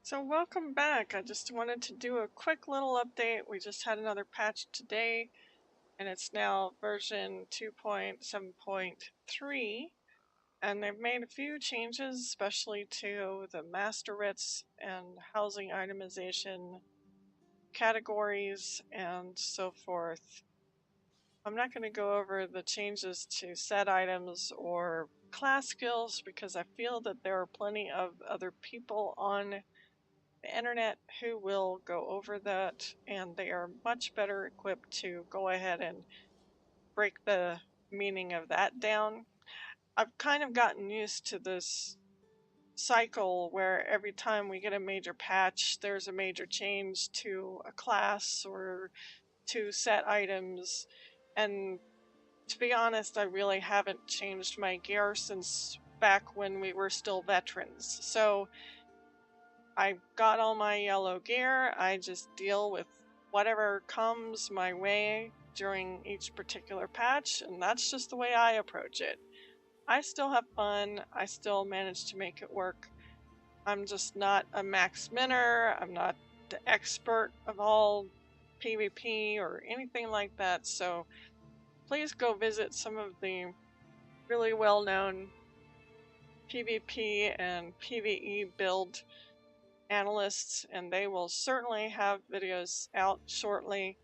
So welcome back. I just wanted to do a quick little update. We just had another patch today and it's now version 2.7.3 and they've made a few changes, especially to the master writs and housing itemization categories and so forth. I'm not going to go over the changes to set items or class skills because I feel that there are plenty of other people on the internet who will go over that, and they are much better equipped to go ahead and break the meaning of that down. I've kind of gotten used to this cycle where every time we get a major patch, there's a major change to a class or to set items, and to be honest, I really haven't changed my gear since back when we were still veterans. So I got all my yellow gear. I just deal with whatever comes my way during each particular patch, and that's just the way I approach it. I still have fun. I still manage to make it work. I'm just not a max minner. I'm not the expert of all PvP or anything like that, so please go visit some of the really well-known PvP and PvE build analysts, and they will certainly have videos out shortly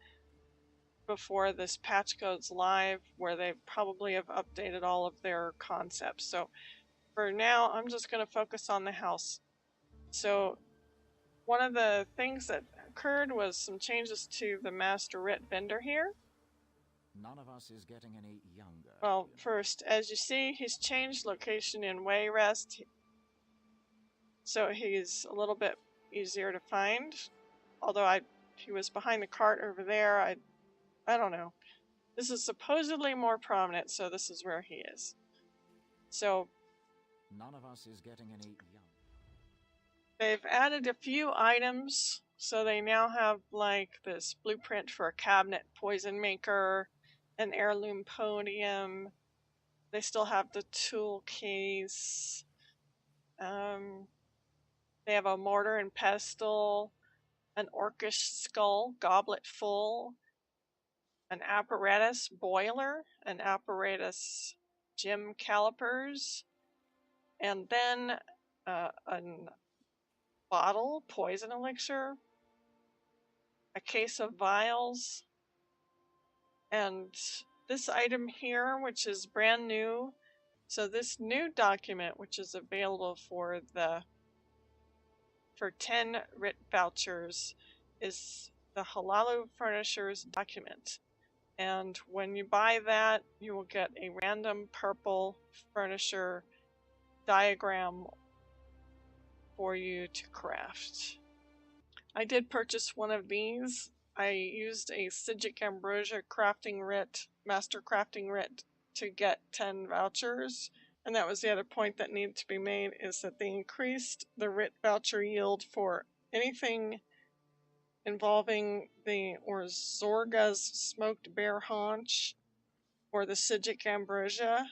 before this patch goes live where they probably have updated all of their concepts. So for now, I'm just going to focus on the house. So one of the things that occurred was some changes to the master writ vendor here. None of us is getting any younger. Well, first, as you see, he's changed location in Wayrest, so he's a little bit easier to find. Although he was behind the cart over there, I don't know. This is supposedly more prominent, so this is where he is. So none of us is getting any younger. They've added a few items, so they now have like this blueprint for a cabinet poison maker, an heirloom podium. They still have the tool case. They have a mortar and pestle, an orcish skull, goblet full, an apparatus boiler, an apparatus gem calipers, and then a bottle poison elixir, a case of vials, and this item here, which is brand new. So this new document, which is available for 10 Writ vouchers, is the Halalu Furnishers document. And when you buy that, you will get a random purple furniture diagram for you to craft. I did purchase one of these. I used a Sigic Ambrosia crafting writ, master crafting writ, to get 10 vouchers. And that was the other point that needed to be made, is that they increased the writ voucher yield for anything involving the Orzorga's smoked bear haunch or the Sigic Ambrosia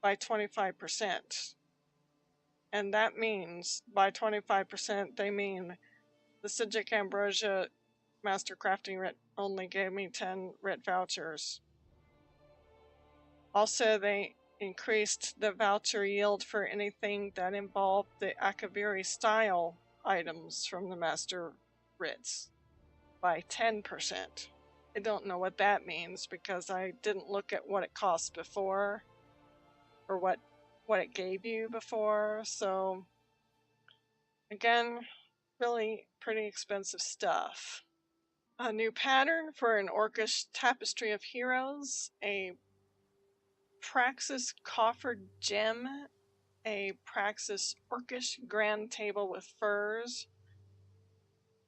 by 25%. And that means by 25% they mean the Sigic Ambrosia Master Crafting Writ only gave me 10 writ vouchers. Also, they increased the voucher yield for anything that involved the Akaviri style items from the Master Writs by 10%. I don't know what that means because I didn't look at what it cost before or what it gave you before, so again, really pretty expensive stuff. A new pattern for an Orcish Tapestry of Heroes, a Praxis Coffered Gem, a Praxis Orcish Grand Table with Furs,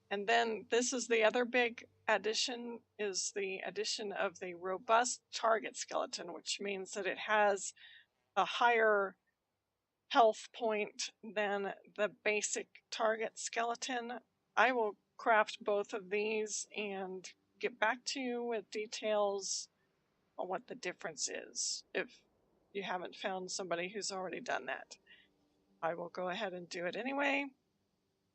and then this is the other big addition, is the addition of the Robust Target Skeleton, which means that it has a higher health point than the basic target skeleton. I will craft both of these and get back to you with details on what the difference is if you haven't found somebody who's already done that. I will go ahead and do it anyway.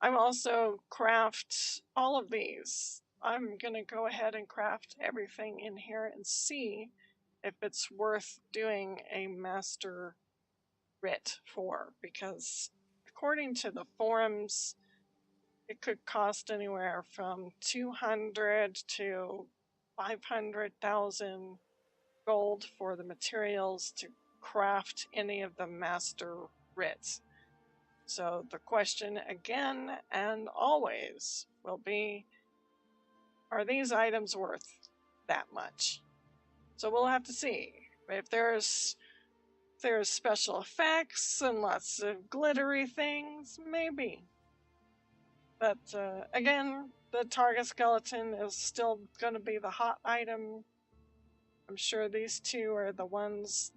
I'm also craft all of these. I'm going to go ahead and craft everything in here and see if it's worth doing a master writ for, because according to the forums, it could cost anywhere from 200 to 500,000 gold for the materials to craft any of the master writs. So the question again and always will be, are these items worth that much? So we'll have to see. If there's special effects and lots of glittery things, maybe. But again, the target skeleton is still going to be the hot item. I'm sure these two are the ones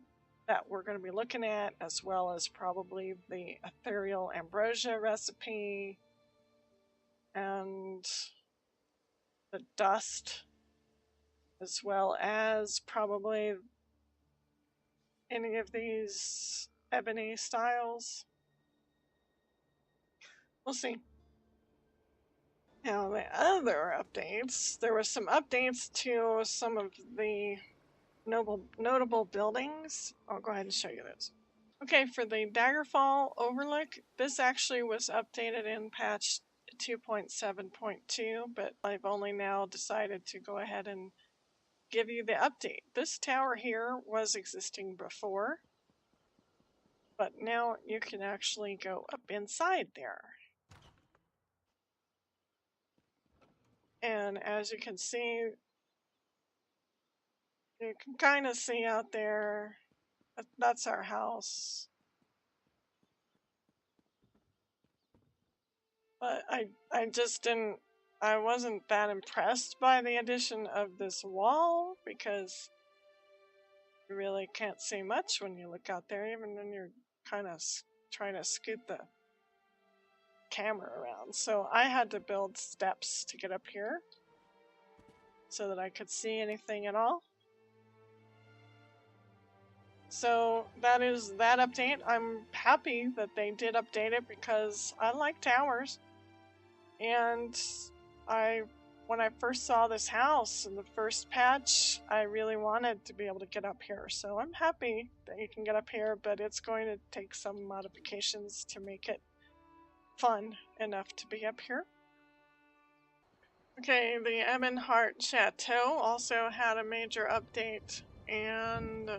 that we're going to be looking at, as well as probably the ethereal ambrosia recipe and the dust, as well as probably any of these ebony styles. We'll see. Now, the other updates, there were some updates to some of the notable buildings. I'll go ahead and show you those. Okay, for the Daggerfall Overlook, this actually was updated in patch 2.7.2, but I've only now decided to go ahead and give you the update. This tower here was existing before, but now you can actually go up inside there. And as you can see, you can kind of see out there, that's our house. But I just didn't, I wasn't that impressed by the addition of this wall, because you really can't see much when you look out there, even when you're kind of trying to scoot the camera around. So I had to build steps to get up here so that I could see anything at all. So that is that update. I'm happy that they did update it because I like towers. And when I first saw this house in the first patch, I really wanted to be able to get up here. So I'm happy that you can get up here, but it's going to take some modifications to make it fun enough to be up here. Okay, the Ebonheart Chateau also had a major update, and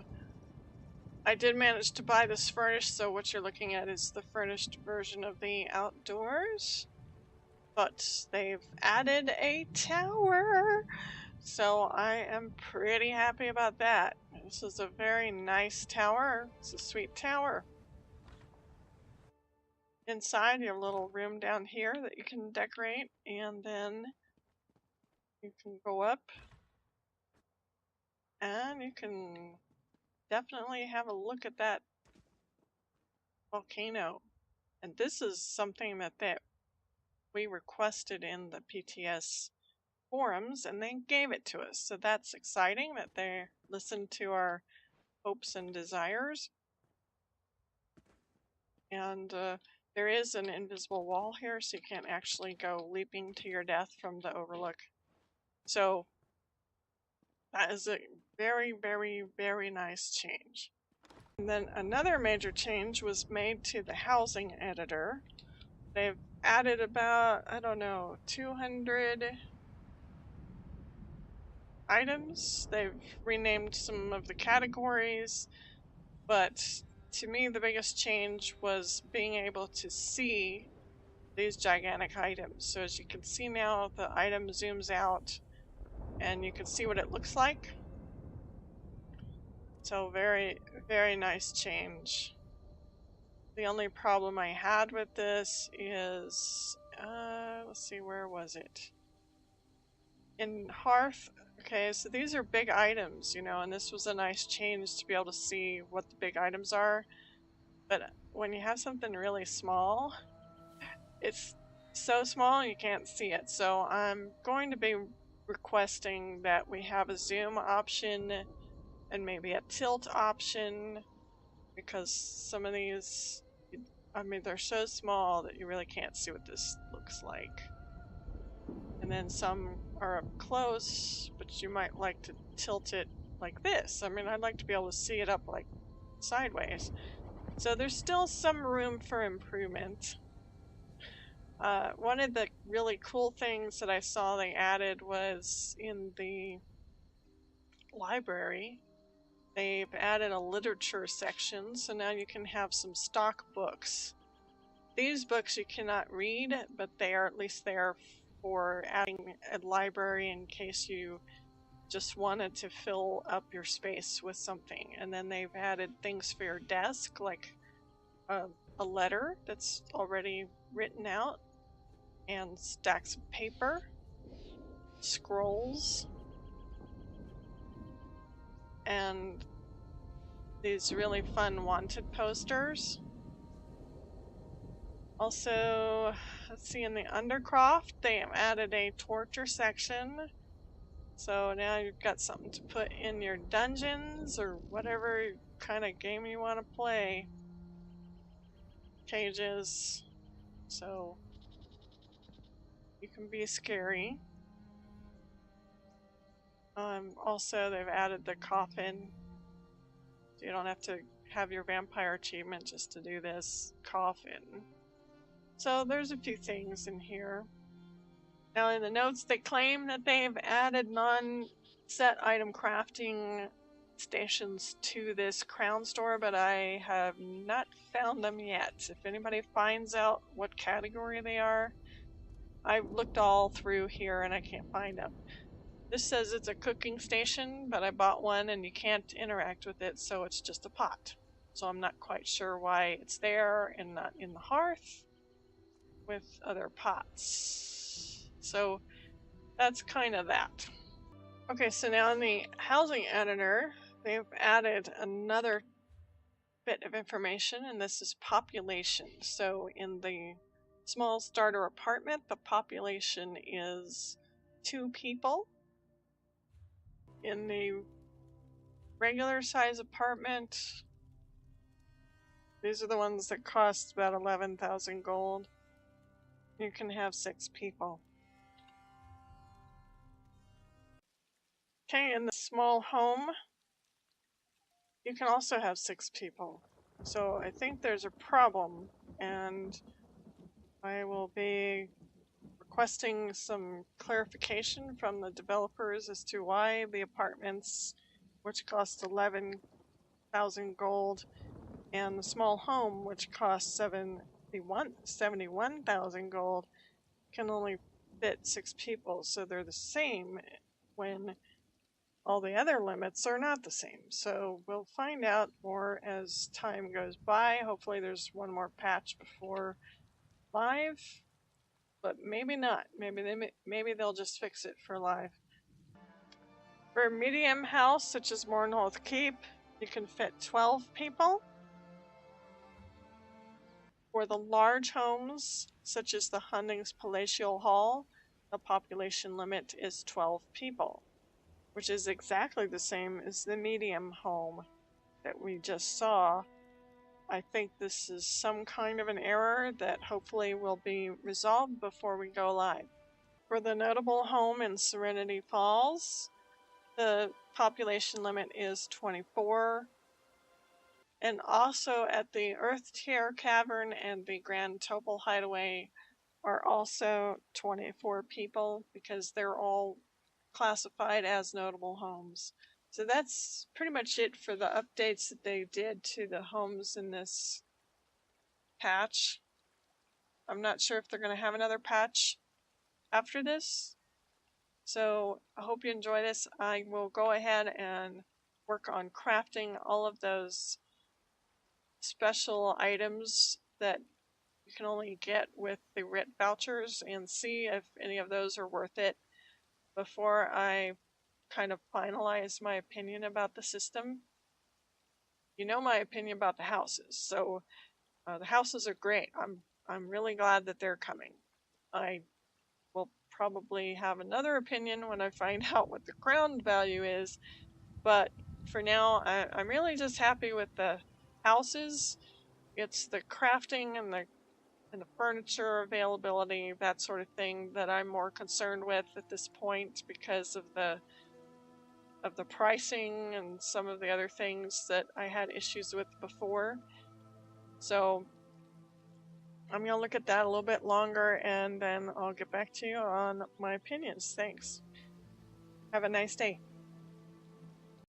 I did manage to buy this furnished, so what you're looking at is the furnished version of the outdoors. But they've added a tower, so I am pretty happy about that. This is a very nice tower. It's a sweet tower. Inside, you have a little room down here that you can decorate, and then you can go up and you can definitely have a look at that volcano. And this is something that we requested in the PTS forums, and they gave it to us. So that's exciting that they listened to our hopes and desires. And there is an invisible wall here, so you can't actually go leaping to your death from the overlook. So that is a very, very, very nice change. And then another major change was made to the housing editor. They've added about, I don't know, 200 items. They've renamed some of the categories, but to me the biggest change was being able to see these gigantic items. So as you can see now, the item zooms out and you can see what it looks like. So very, very nice change. The only problem I had with this is, let's see, where was it? In Hearth. Okay, so these are big items, you know, and this was a nice change to be able to see what the big items are. But when you have something really small, it's so small you can't see it. So I'm going to be requesting that we have a zoom option and maybe a tilt option, because some of these I mean, they're so small that you really can't see what this looks like. And then some are up close, but you might like to tilt it like this. I mean, I'd like to be able to see it up like sideways. So there's still some room for improvement. One of the really cool things that I saw they added was in the library. They've added a literature section, so now you can have some stock books. These books you cannot read, but they are at least there for adding a library in case you just wanted to fill up your space with something. And then they've added things for your desk, like a letter that's already written out, and stacks of paper, scrolls, and these really fun wanted posters. Also, let's see, in the Undercroft, they have added a torture section. So now you've got something to put in your dungeons or whatever kind of game you want to play. Cages. So you can be scary. Also, they've added the coffin. So you don't have to have your vampire achievement just to do this coffin. So there's a few things in here. Now in the notes, they claim that they've added non-set item crafting stations to this crown store, but I have not found them yet. If anybody finds out what category they are, I've looked all through here and I can't find them. This says it's a cooking station, but I bought one and you can't interact with it, so it's just a pot. So I'm not quite sure why it's there and not in the hearth with other pots. So that's kind of that. Okay, so now in the housing editor, they've added another bit of information, and this is population. So in the small starter apartment, the population is 2 people. In the regular size apartment, these are the ones that cost about 11,000 gold. You can have 6 people. Okay, in the small home, you can also have 6 people. So I think there's a problem, and I will be requesting some clarification from the developers as to why the apartments, which cost 11,000 gold, and the small home, which costs 71,000 gold, can only fit 6 people. So they're the same when all the other limits are not the same. So we'll find out more as time goes by. Hopefully there's one more patch before live, but maybe not. Maybe they'll just fix it for live. For a medium house such as Mornholth Keep, you can fit 12 people. For the large homes such as the Hundings Palatial Hall, the population limit is 12 people, which is exactly the same as the medium home that we just saw. I think this is some kind of an error that hopefully will be resolved before we go live. For the notable home in Serenity Falls, the population limit is 24. And also at the Earth Tier Cavern and the Grand Topol Hideaway are also 24 people because they're all classified as notable homes. So that's pretty much it for the updates that they did to the homes in this patch. I'm not sure if they're going to have another patch after this. So I hope you enjoy this. I will go ahead and work on crafting all of those special items that you can only get with the Writ vouchers and see if any of those are worth it before I kind of finalize my opinion about the system. You know my opinion about the houses, so the houses are great. I'm really glad that they're coming. I will probably have another opinion when I find out what the crown value is, but for now I'm really just happy with the houses it's the crafting and the furniture availability, that sort of thing, that I'm more concerned with at this point because of the pricing and some of the other things that I had issues with before. So I'm going to look at that a little bit longer, and then I'll get back to you on my opinions. Thanks. Have a nice day.